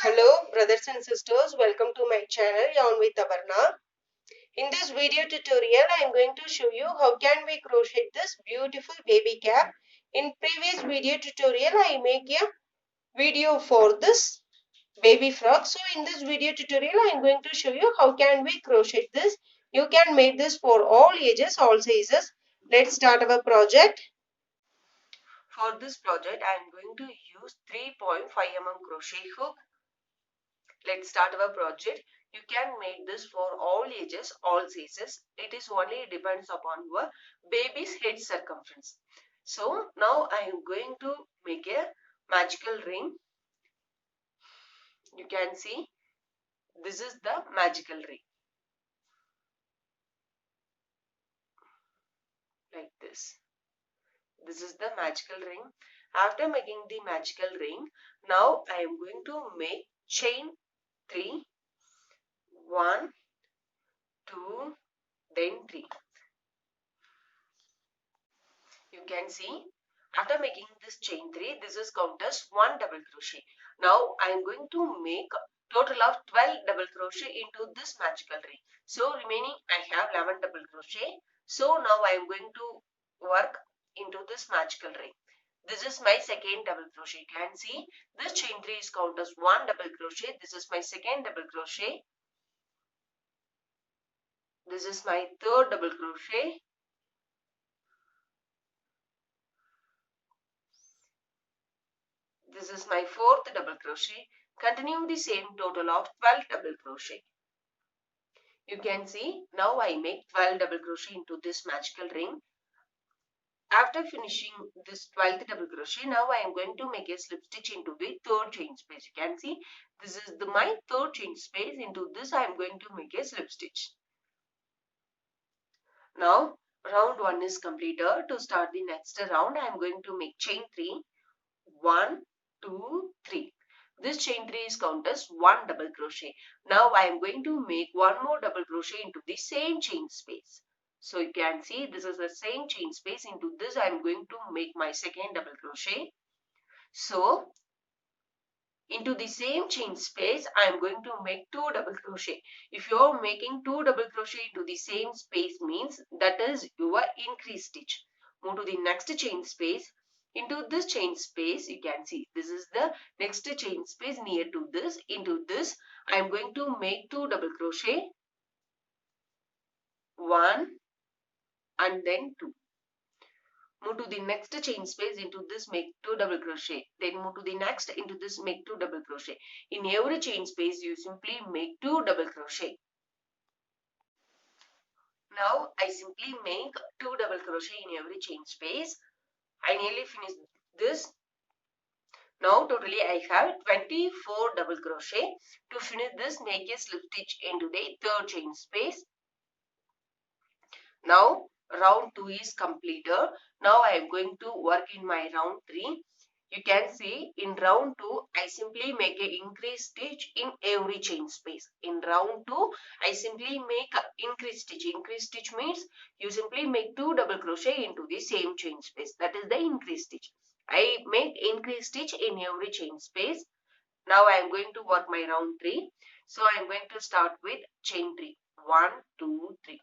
Hello brothers and sisters, welcome to my channel Yarn With Abarna. In this video tutorial I am going to show you how can we crochet this beautiful baby cap. In previous video tutorial I make a video for this baby frock. So in this video tutorial I am going to show you how can we crochet this. You can make this for all ages, all sizes. Let's start our project. For this project I am going to use 3.5 mm crochet hook. Let's start our project. You can make this for all ages, all sizes. It is only depends upon your baby's head circumference. So now I am going to make a magical ring. You can see this is the magical ring. Like this. This is the magical ring. After making the magical ring, now I am going to make chain 3. 1, 2, then 3. You can see after making this chain 3, this is count as 1 double crochet. Now I am going to make total of 12 double crochet into this magical ring. So remaining I have 11 double crochet. So now I am going to work into this magical ring. This is my second double crochet. You can see this chain 3 is count as 1 double crochet. This is my second double crochet. This is my third double crochet. This is my fourth double crochet. Continue the same total of 12 double crochet. You can see now I make 12 double crochet into this magical ring. After finishing this 12th double crochet, now I am going to make a slip stitch into the third chain space. You can see this is my third chain space. Into this I am going to make a slip stitch. Now round 1 is completed. To start the next round I am going to make chain 3. 1, 2, 3. This chain 3 is count as 1 double crochet. Now I am going to make one more double crochet into the same chain space. So you can see this is the same chain space. Into this I am going to make my second double crochet. So into the same chain space I am going to make 2 double crochet. If you are making 2 double crochet into the same space means that is your increase stitch. Move to the next chain space. Into this chain space you can see this is the next chain space near to this. Into this I am going to make 2 double crochet, 1 and then 2. Move to the next chain space. Into this make 2 double crochet, then move to the next. Into this make 2 double crochet. In every chain space you simply make 2 double crochet. Now I simply make 2 double crochet in every chain space. I nearly finished this. Now totally I have 24 double crochet. To finish this, make a slip stitch into the third chain space. Now round 2 is completed. Now I am going to work in my round 3. You can see in round 2 I simply make an increase stitch in every chain space. In round 2 I simply make an increase stitch. Increase stitch means you simply make 2 double crochet into the same chain space. That is the increase stitch. I make increase stitch in every chain space. Now I am going to work my round 3. So I am going to start with chain 3. 1, 2, 3.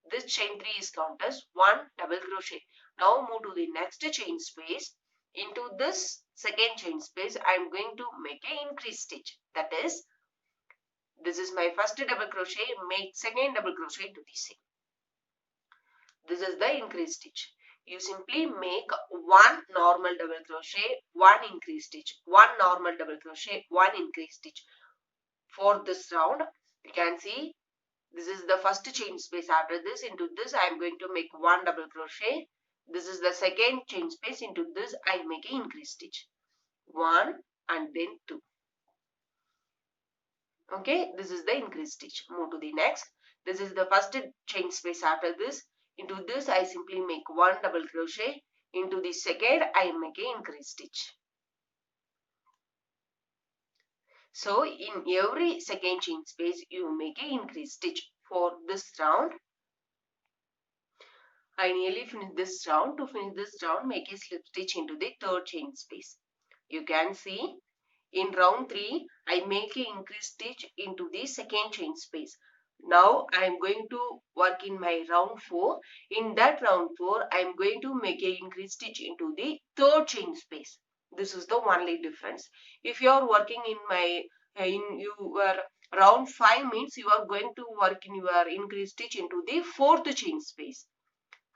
This chain 3 is count as 1 double crochet. Now move to the next chain space. Into this second chain space I am going to make an increase stitch. That is, this is my first double crochet. Make second double crochet into the same. This is the increase stitch. You simply make 1 normal double crochet, 1 increase stitch, 1 normal double crochet, 1 increase stitch. For this round you can see this is the first chain space. After this, into this I am going to make 1 double crochet. This is the second chain space. Into this I make an increase stitch, 1 and then 2. Okay, this is the increase stitch. Move to the next. This is the first chain space. After this, into this I simply make 1 double crochet. Into the second I make an increase stitch. So in every second chain space you make an increase stitch. For this round I nearly finished this round. To finish this round, make a slip stitch into the third chain space. You can see In round 3, I make a increase stitch into the second chain space. Now I am going to work in my round 4. In that round 4, I am going to make a increase stitch into the third chain space. This is the only difference. If you are working in your round 5 means you are going to work in your increase stitch into the fourth chain space.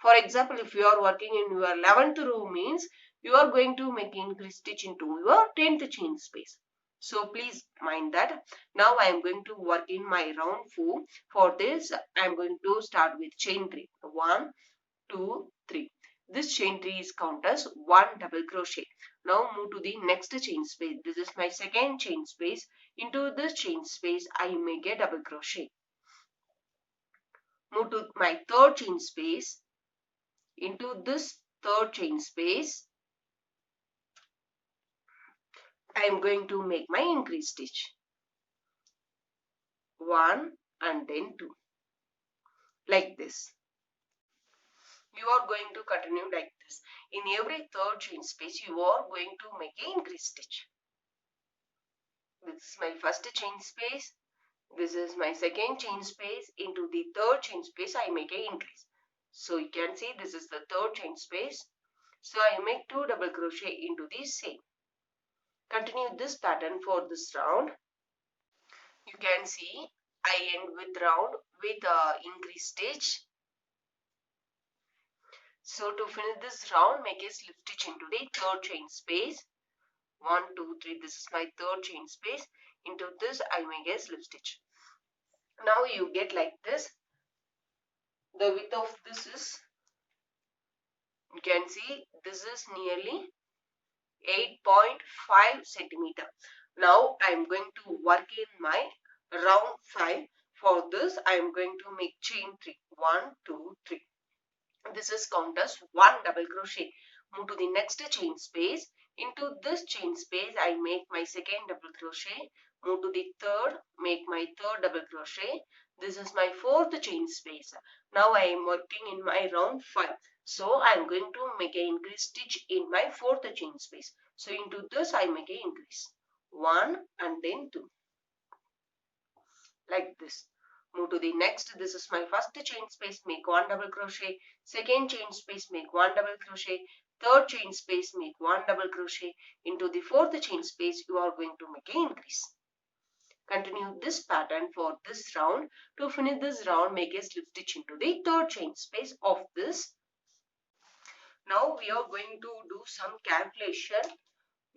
For example, if you are working in your 11th row means you are going to make increase stitch into your 10th chain space. So please mind that. Now I am going to work in my round 4. For this I am going to start with chain 3. 1, 2, 3. This chain 3 is count as 1 double crochet. Now move to the next chain space. This is my second chain space. Into this chain space I make a double crochet. Move to my third chain space. Into this third chain space I am going to make my increase stitch. 1 and then 2. Like this. You are going to continue like this. In every third chain space you are going to make an increase stitch. This is my first chain space. This is my second chain space. Into the third chain space I make an increase. So you can see this is the third chain space. So I make 2 double crochet into the same. Continue this pattern for this round. You can see I end with round with increase stitch. So to finish this round, make a slip stitch into the third chain space. 1, 2, 3. This is my third chain space. Into this I make a slip stitch. Now you get like this. The width of this is, you can see this is nearly 8.5 centimeter. Now I am going to work in my round 5. For this I am going to make chain 3. 1, 2, 3. This is count as 1 double crochet. Move to the next chain space. Into this chain space I make my second double crochet. Move to the third, make my third double crochet. This is my fourth chain space. Now I am working in my round 5. So I am going to make an increase stitch in my fourth chain space. So into this I make an increase. 1 and then 2. Like this. Move to the next. This is my first chain space, make 1 double crochet. Second chain space, make 1 double crochet. Third chain space, make 1 double crochet. Into the fourth chain space you are going to make an increase. Continue this pattern for this round. To finish this round, make a slip stitch into the third chain space of this. Now we are going to do some calculation,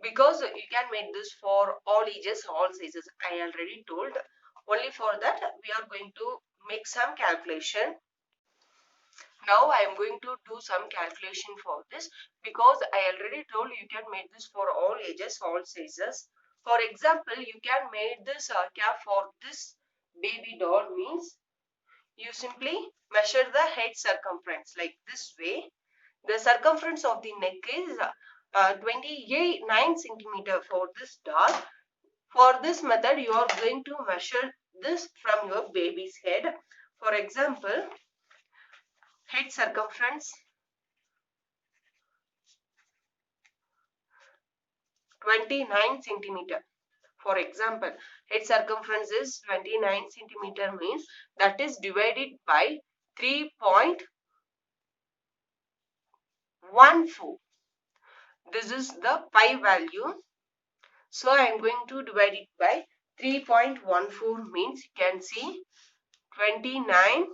because you can make this for all ages, all sizes. I already told. Only for that we are going to make some calculation. Now I am going to do some calculation for this, because I already told you can make this for all ages, all sizes. For example, you can make this cap for this baby doll means you simply measure the head circumference like this way. The circumference of the neck is 29 centimeter for this doll. For this method, you are going to measure this from your baby's head. For example, head circumference 29 centimeter. For example, head circumference is 29 centimeter means that is divided by 3.14. This is the pi value. So I am going to divide it by 3.14 means you can see 29.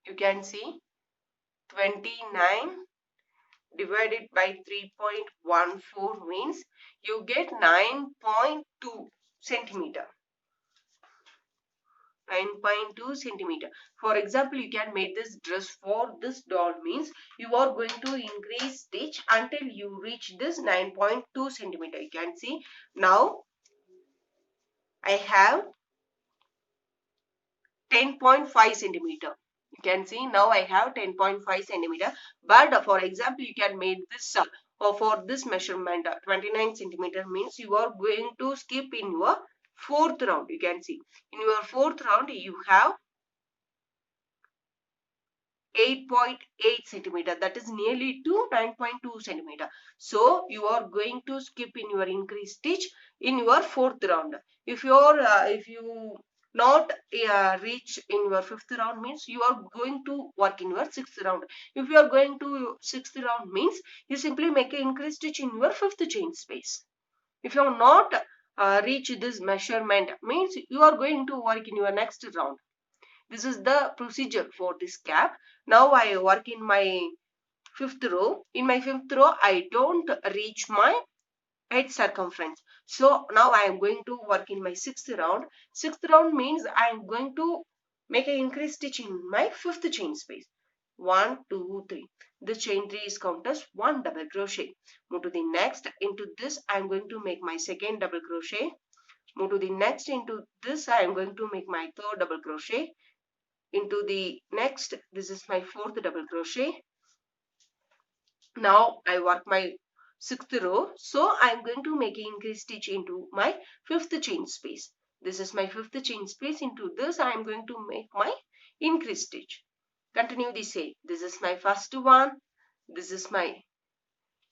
You can see 29 divided by 3.14 means you get 9.2 centimeter. 9.2 centimeter. For example, you can make this dress for this doll means you are going to increase stitch until you reach this 9.2 centimeter. You can see now I have 10.5 centimeter. You can see now I have 10.5 centimeter. But for example, you can make this for this measurement 29 centimeter means you are going to skip in your fourth round. You can see in your fourth round you have 8.8 centimeter, that is nearly to 9.2 centimeter. So you are going to skip in your increase stitch in your fourth round. If you not reach in your fifth round, means you are going to work in your sixth round. If you are going to sixth round, means you simply make an increase stitch in your fifth chain space. If you have not reached this measurement, means you are going to work in your next round. This is the procedure for this cap. Now I work in my fifth row. In my fifth row, I don't reach my head circumference. So now I am going to work in my sixth round. Sixth round means I am going to make an increase stitch in my fifth chain space. 1, 2, 3. The chain 3 is counted as 1 double crochet. Move to the next. Into this I am going to make my second double crochet. Move to the next. Into this I am going to make my third double crochet. Into the next, this is my fourth double crochet. Now I work my sixth row, so I am going to make an increase stitch into my fifth chain space. This is my fifth chain space. Into this I am going to make my increase stitch. Continue the same. This is my first one, this is my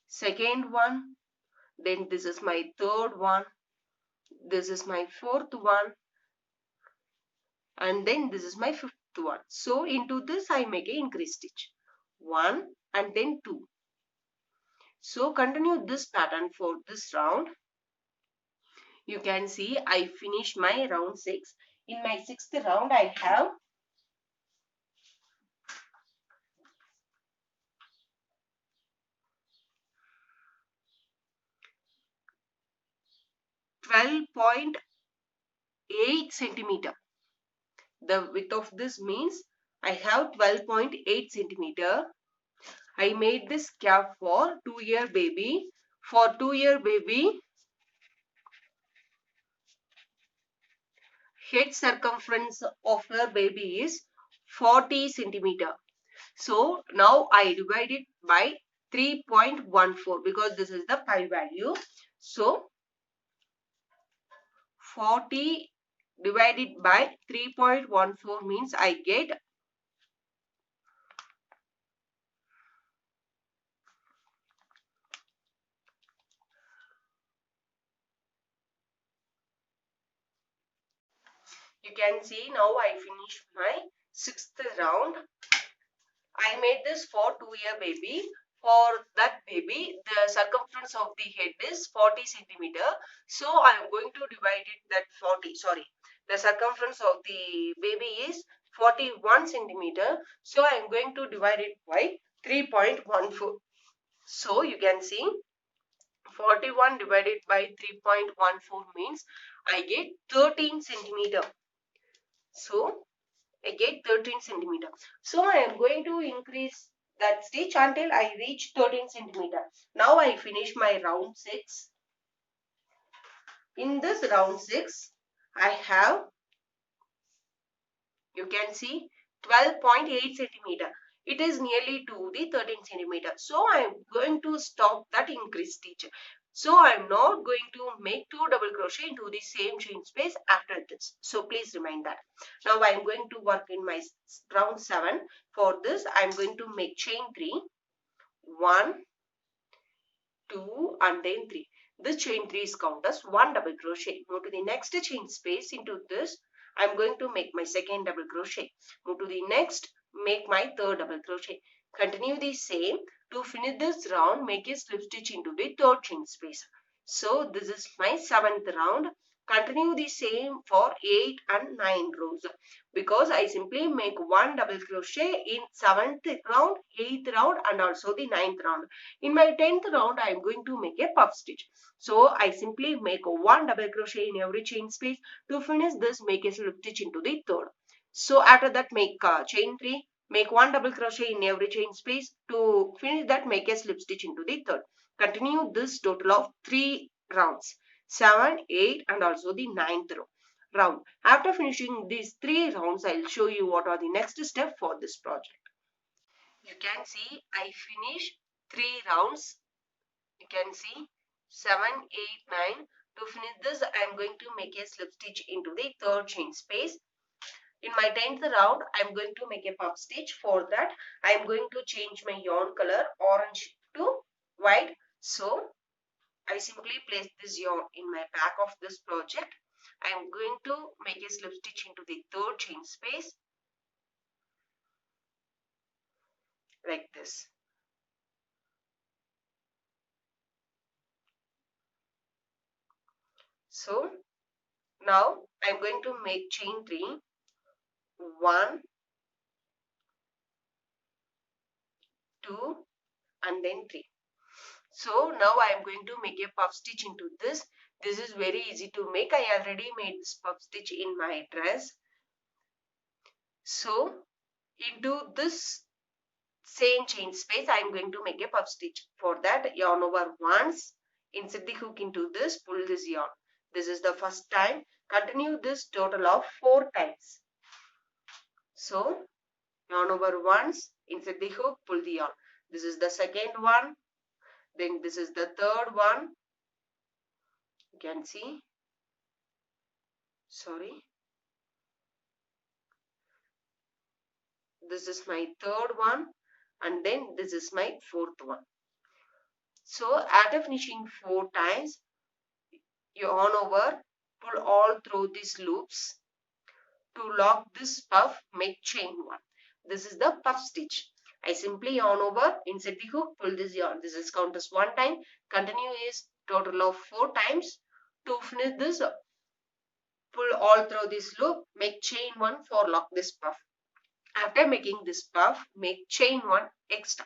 second one, then this is my third one, this is my fourth one, and then this is my fifth one. So into this I make an increase stitch, 1 and then 2. So continue this pattern for this round. You can see I finished my round 6. In my sixth round I have 12.8 centimeter. The width of this means I have 12.8 centimeter. I made this cap for 2-year baby. For 2-year baby, head circumference of her baby is 40 centimeter. So now I divide it by 3.14 because this is the pi value. So 40 divided by 3.14 means I get 1. You can see now I finished my sixth round. I made this for 2-year baby. For that baby, the circumference of the head is 40 centimeter. So I am going to divide it that 40. Sorry, the circumference of the baby is 41 centimeter. So I am going to divide it by 3.14. So you can see 41 divided by 3.14 means I get 13 centimeter. So I get 13 centimeter. So I am going to increase that stitch until I reach 13 centimeter. Now I finish my round 6. In this round 6, I have, you can see 12.8 centimeter. It is nearly to the 13 centimeter. So I am going to stop that increase stitch. So I am not going to make 2 double crochet into the same chain space after this. So please remind that. Now I am going to work in my round 7. For this I am going to make chain 3. 1, 2 and then 3. This chain 3 is counted as 1 double crochet. Move to the next chain space. Into this I am going to make my second double crochet. Move to the next, make my third double crochet. Continue the same. To finish this round, make a slip stitch into the third chain space. So this is my 7th round. Continue the same for 8 and 9 rows because I simply make 1 double crochet in 7th round, 8th round and also the 9th round. In my 10th round, I am going to make a puff stitch. So I simply make 1 double crochet in every chain space. To finish this, make a slip stitch into the third. So after that, make chain 3, make 1 double crochet in every chain space. To finish that, make a slip stitch into the third. Continue this total of 3 rounds, 7, 8 and also the 9th round. After finishing these 3 rounds, I'll show you what are the next step for this project. You can see I finish 3 rounds. You can see 7, 8, 9. To finish this, I am going to make a slip stitch into the third chain space. In my 10th round, I'm going to make a puff stitch. For that, I'm going to change my yarn color orange to white. So I simply place this yarn in my back of this project. I'm going to make a slip stitch into the third chain space like this. So now I'm going to make chain 3, 1, 2 and then 3. So now I am going to make a puff stitch into this. This is very easy to make. I already made this puff stitch in my dress. So into this same chain space, I am going to make a puff stitch. For that, yarn over once, insert the hook into this, pull this yarn. This is the first time. Continue this total of 4 times. So yarn over once, insert the hook, pull the yarn. This is the second one. Then this is the third one. You can see. Sorry. This is my third one. And then this is my fourth one. So after finishing 4 times, yarn over, pull all through these loops. To lock this puff, make chain 1. This is the puff stitch. I simply yarn over, insert the hook, pull this yarn. This is count as 1 time. Continue is total of 4 times. To finish this, pull all through this loop, make chain 1 for lock this puff. After making this puff, make chain 1 extra.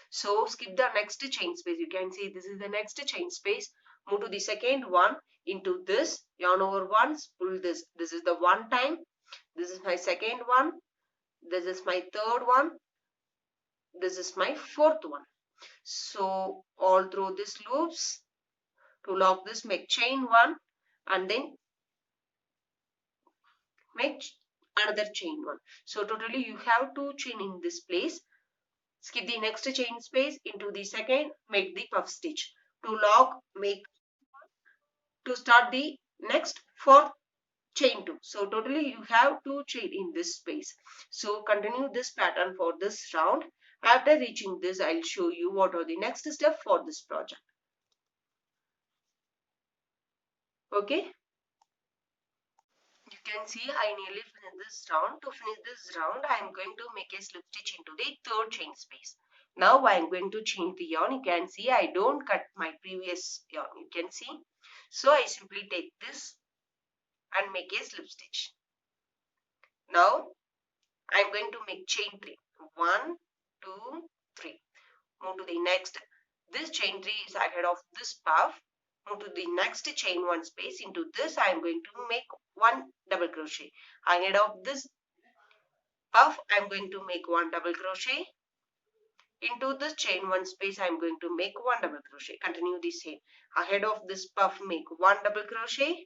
So skip the next chain space. You can see this is the next chain space. Move to the second one, into this, yarn over once, pull this. This is the 1 time. This is my second one. This is my third one. This is my fourth one. So all through these loops, to lock this, make chain 1 and then make another chain 1. So totally you have 2 chain in this place. Skip the next chain space, into the second, make the puff stitch. To lock, make, to start the next for chain 2. So totally you have 2 chain in this space. So continue this pattern for this round. After reaching this, I'll show you what are the next step for this project. Okay. You can see I nearly finished this round. To finish this round, I am going to make a slip stitch into the third chain space. Now I am going to change the yarn. You can see I don't cut my previous yarn. You can see. So I simply take this and make a slip stitch. Now I am going to make chain 3. 1, 2, 3. Move to the next. This chain 3 is ahead of this puff. Move to the next chain 1 space. Into this I am going to make 1 double crochet. Ahead of this puff I am going to make 1 double crochet. Into this chain 1 space I am going to make 1 double crochet. Continue the same. Ahead of this puff make 1 double crochet.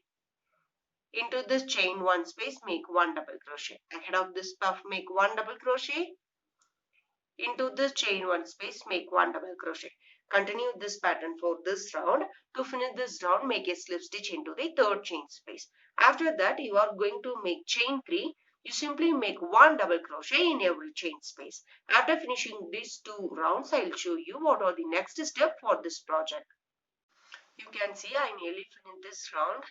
Into this chain 1 space make 1 double crochet. Ahead of this puff make 1 double crochet. Into this chain 1 space make 1 double crochet. Continue this pattern for this round. To finish this round, make a slip stitch into the third chain space. After that, you are going to make chain 3. You simply make 1 double crochet in every chain space. After finishing these 2 rounds, I will show you what are the next step for this project. You can see I nearly finished this round.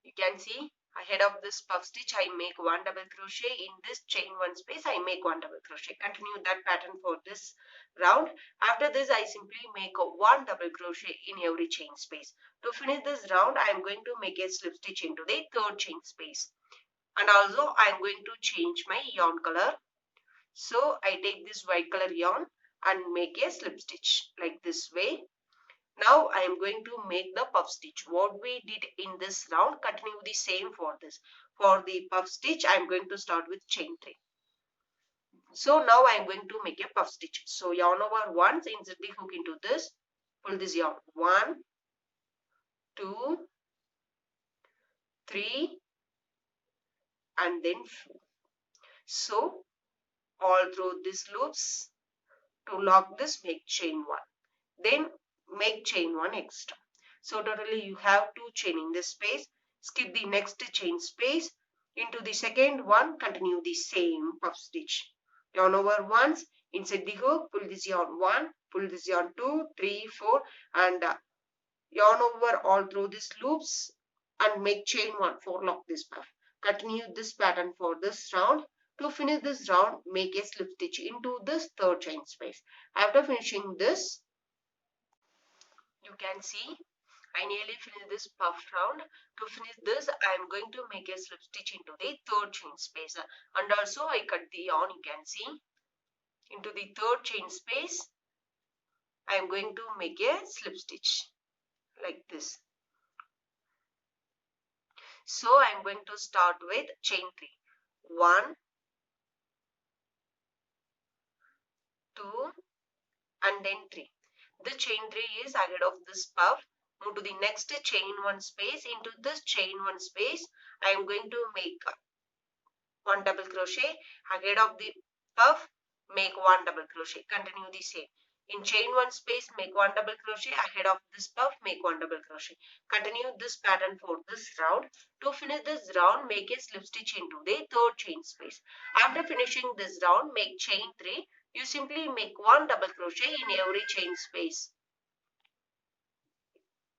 You can see ahead of this puff stitch I make 1 double crochet. In this chain 1 space I make 1 double crochet. Continue that pattern for this round. After this I simply make 1 double crochet in every chain space. To finish this round I am going to make a slip stitch into the third chain space. And also I am going to change my yarn color. So I take this white color yarn and make a slip stitch like this way. Now I am going to make the puff stitch. What we did in this round, continue the same for this. For the puff stitch, I am going to start with chain 3. So now I am going to make a puff stitch. So yarn over once, insert the hook into this, pull this yarn. 1, 2, 3, and then 4. So all through these loops, to lock this, make chain 1. Then make chain 1 extra. So totally you have 2 chain in this space. Skip the next chain space. Into the second one, continue the same puff stitch. Yarn over once, insert the hook, pull this yarn 1, pull this yarn 2, 3, 4 and yarn over all through these loops and make chain 1 for lock this puff. Continue this pattern for this round. To finish this round, make a slip stitch into this third chain space. After finishing this, you can see I nearly finished this puff round. To finish this, I am going to make a slip stitch into the third chain space. And also I cut the yarn, you can see. Into the third chain space, I am going to make a slip stitch like this. So I am going to start with chain 3. 1, 2 and then 3. The chain 3 is ahead of this puff. Move to the next chain 1 space. Into this chain 1 space, I am going to make 1 double crochet. Ahead of the puff, make 1 double crochet. Continue the same. In chain 1 space, make 1 double crochet. Ahead of this puff, make 1 double crochet. Continue this pattern for this round. To finish this round, make a slip stitch into the third chain space. After finishing this round, make chain 3. You simply make 1 double crochet in every chain space.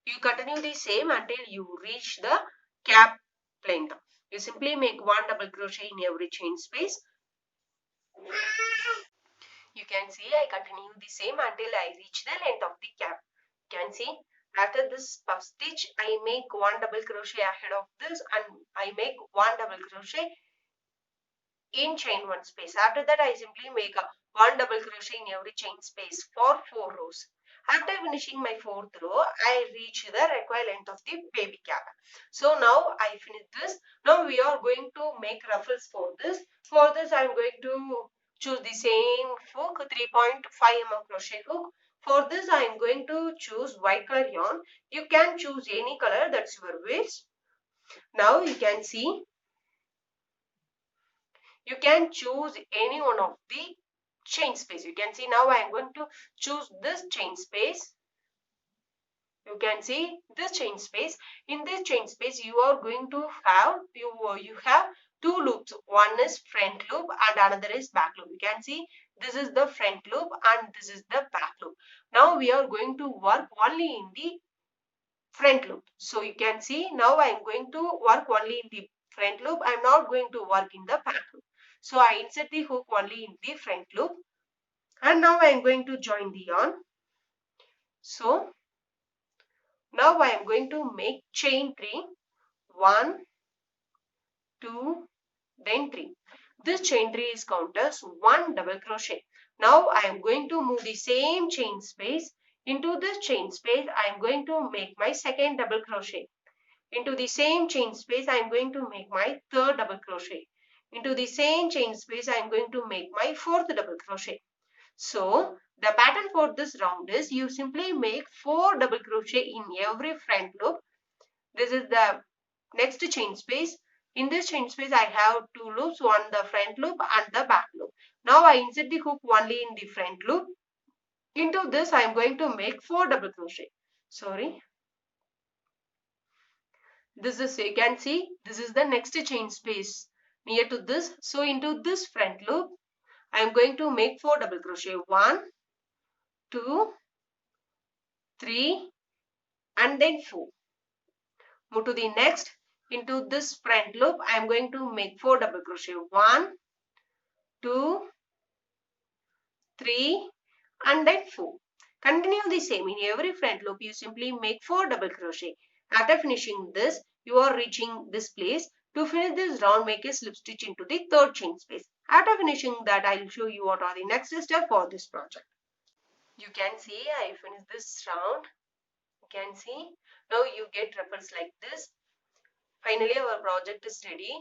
You continue the same until you reach the cap length. You simply make 1 double crochet in every chain space. You can see I continue the same until I reach the length of the cap. You can see after this puff stitch, I make 1 double crochet ahead of this and I make 1 double crochet in chain 1 space. After that, I simply make 1 double crochet in every chain space for 4 rows. After finishing my 4th row, I reach the required length of the baby cap. So now I finish this. Now we are going to make ruffles for this. For this, I am going to choose the same hook, 3.5 mm crochet hook. For this, I am going to choose white color yarn. You can choose any color, that's your wish. Now you can see, you can choose any one of the chain space. You can see now I am going to choose this chain space. You can see this chain space. In this chain space, you are going to have you have 2 loops. One is front loop and another is back loop. You can see this is the front loop and this is the back loop. Now we are going to work only in the front loop. So you can see now I am going to work only in the front loop. I am not going to work in the back loop. So I insert the hook only in the front loop. And now I am going to join the yarn. So now I am going to make chain 3. 1, 2, then 3. This chain 3 is counted as 1 double crochet. Now I am going to move the same chain space. Into this chain space, I am going to make my second double crochet. Into the same chain space, I am going to make my third double crochet. Into the same chain space, I am going to make my fourth double crochet. So the pattern for this round is you simply make 4 double crochet in every front loop. This is the next chain space. In this chain space, I have 2 loops, one the front loop and the back loop. Now I insert the hook only in the front loop. Into this, I am going to make 4 double crochet. Sorry. This is, you can see, this is the next chain space near to this. So into this front loop, I am going to make 4 double crochet. 1, 2, 3 and then 4. Move to the next. Into this front loop, I am going to make 4 double crochet. 1, 2, 3 and then 4. Continue the same. In every front loop, you simply make 4 double crochet. After finishing this, you are reaching this place. To finish this round, make a slip stitch into the third chain space. After finishing that, I will show you what are the next steps for this project. You can see I finished this round. You can see now you get ruffles like this. Finally, our project is ready.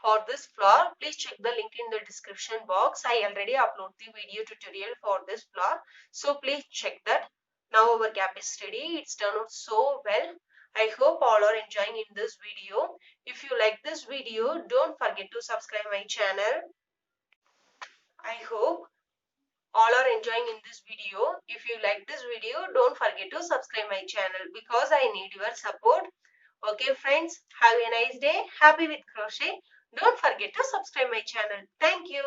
For this flower, please check the link in the description box. I already uploaded the video tutorial for this flower. So please check that. Now our cap is ready. It's turned out so well. I hope all are enjoying in this video. If you like this video, don't forget to subscribe my channel. I hope all are enjoying in this video. If you like this video, don't forget to subscribe my channel because I need your support. Okay friends, have a nice day. Happy with crochet. Don't forget to subscribe my channel. Thank you.